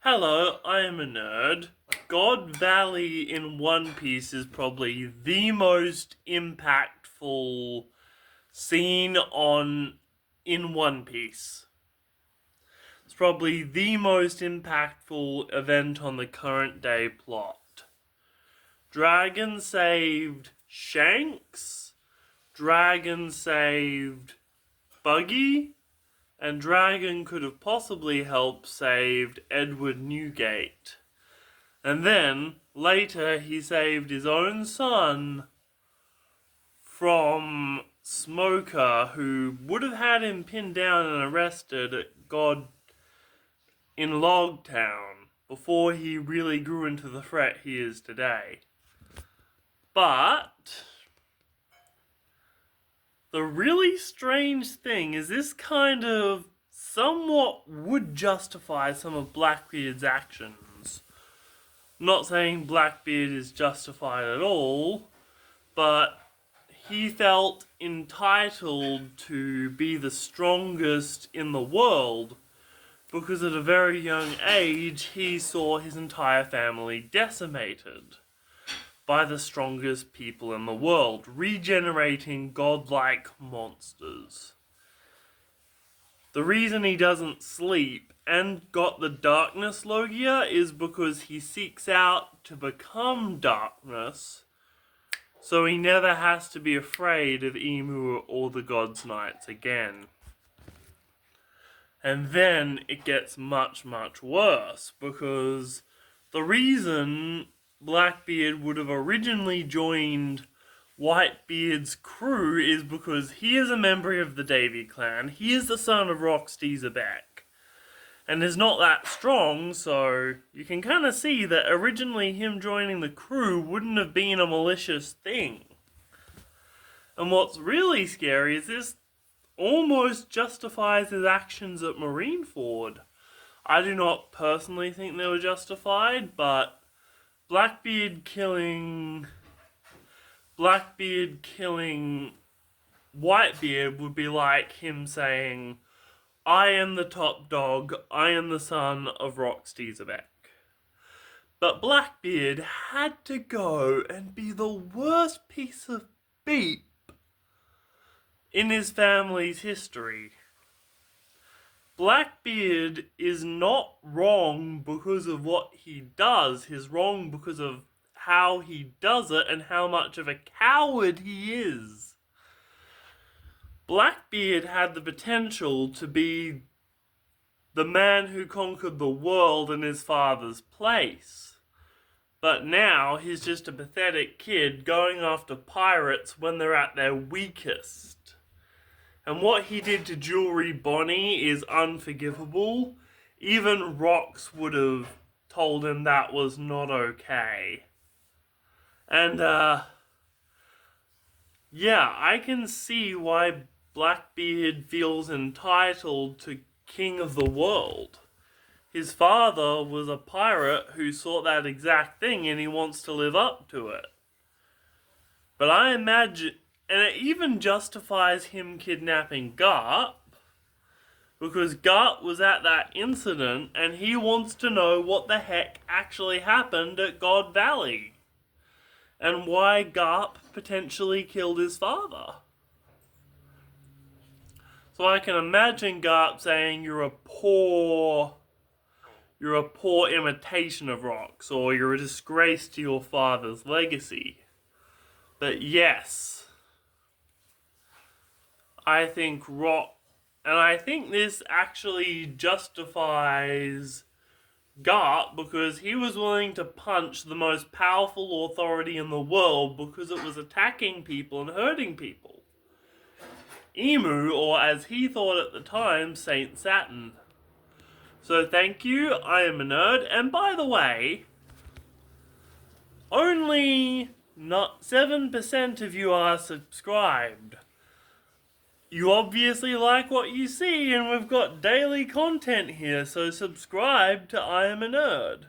Hello, I am a nerd. God Valley in One Piece is probably the most impactful scene in One Piece. It's probably the most impactful event on the current day plot. Dragon saved Shanks, Dragon saved Buggy, and Dragon could have possibly helped save Edward Newgate. And then, later, he saved his own son from Smoker, who would have had him pinned down and arrested at God in Logtown before he really grew into the threat he is today. But the really strange thing is this kind of somewhat would justify some of Blackbeard's actions. I'm not saying Blackbeard is justified at all, but he felt entitled to be the strongest in the world because at a very young age he saw his entire family decimated by the strongest people in the world, regenerating godlike monsters. The reason he doesn't sleep and got the darkness logia is because he seeks out to become darkness, so he never has to be afraid of Emu or the God's Knights again. And then it gets much, much worse, because the reason Blackbeard would have originally joined Whitebeard's crew is because he is a member of the Davy clan, he is the son of Rocksteady Zebek, and is not that strong, so you can kind of see that originally him joining the crew wouldn't have been a malicious thing. And what's really scary is this almost justifies his actions at Marineford. I do not personally think they were justified, but Blackbeard killing Whitebeard would be like him saying, I am the top dog, I am the son of Rocksteady Zebek. But Blackbeard had to go and be the worst piece of beep in his family's history. Blackbeard is not wrong because of what he does, he's wrong because of how he does it and how much of a coward he is. Blackbeard had the potential to be the man who conquered the world in his father's place. But now he's just a pathetic kid going after pirates when they're at their weakest. And what he did to Jewelry Bonnie is unforgivable. Even Rox would have told him that was not okay. And, yeah, I can see why Blackbeard feels entitled to King of the World. His father was a pirate who sought that exact thing and he wants to live up to it. But I imagine, and it even justifies him kidnapping Garp, because Garp was at that incident and he wants to know what the heck actually happened at God Valley. And why Garp potentially killed his father. So I can imagine Garp saying you're a poor imitation of Rox, or you're a disgrace to your father's legacy. But yes, I think this actually justifies Garp because he was willing to punch the most powerful authority in the world because it was attacking people and hurting people. Emu, or as he thought at the time, Saint Saturn. So thank you, I am a nerd, and by the way, only not 7% of you are subscribed. You obviously like what you see, and we've got daily content here, so subscribe to I Am a Nerd.